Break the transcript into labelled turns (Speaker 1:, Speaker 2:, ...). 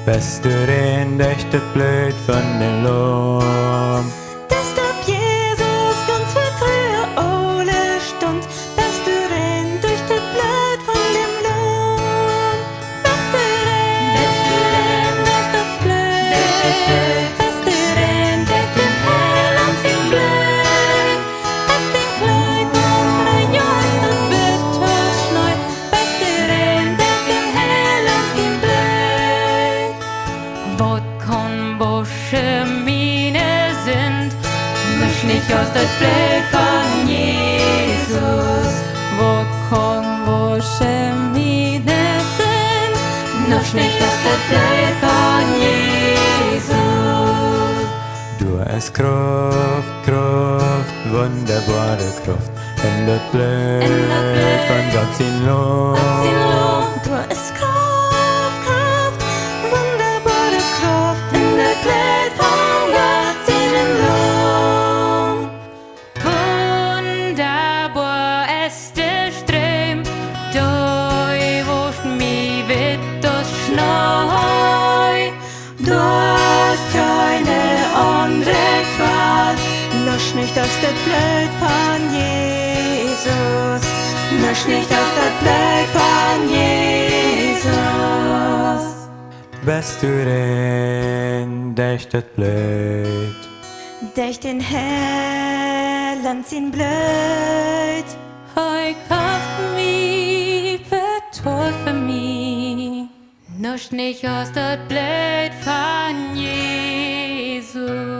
Speaker 1: Bist du den dächtet blöd von den Lohn?
Speaker 2: Das ob Jesus ganz für früher alle stund, bist du den durch das Blut von dem Lohn. Bist du den durch das Blut, bist du den durch den Hell und den Blut, bist den Kleid unsere Jahrs und bitter schneu, bist du den durch den Hell und den Blut. Wat kann Bosche Mine sind, misch nicht aus das Blut von Jesus. Wat kann Bosche Mine sind, misch nicht aus das Blut von Jesus.
Speaker 1: Du hast Kraft, Kraft, wunderbare Kraft. In das Blut von Gott sein Lohn.
Speaker 2: Du hast Kraft, Kraft, wunderbare Kraft in der Blut von Gott seinen Lohn. Wunderbar ist der Strom, durch mich wird das Schnee. Du hast keine andere Qual, lösch nicht aus der Blut von Jesus. Lösch nicht aus der Blut von Jesus.
Speaker 1: Bist du den dächtet blöd?
Speaker 2: Durch den hellen sin Blut. Hei kauft mich, beteufe mich. Lösch nicht aus der Blut von Jesus.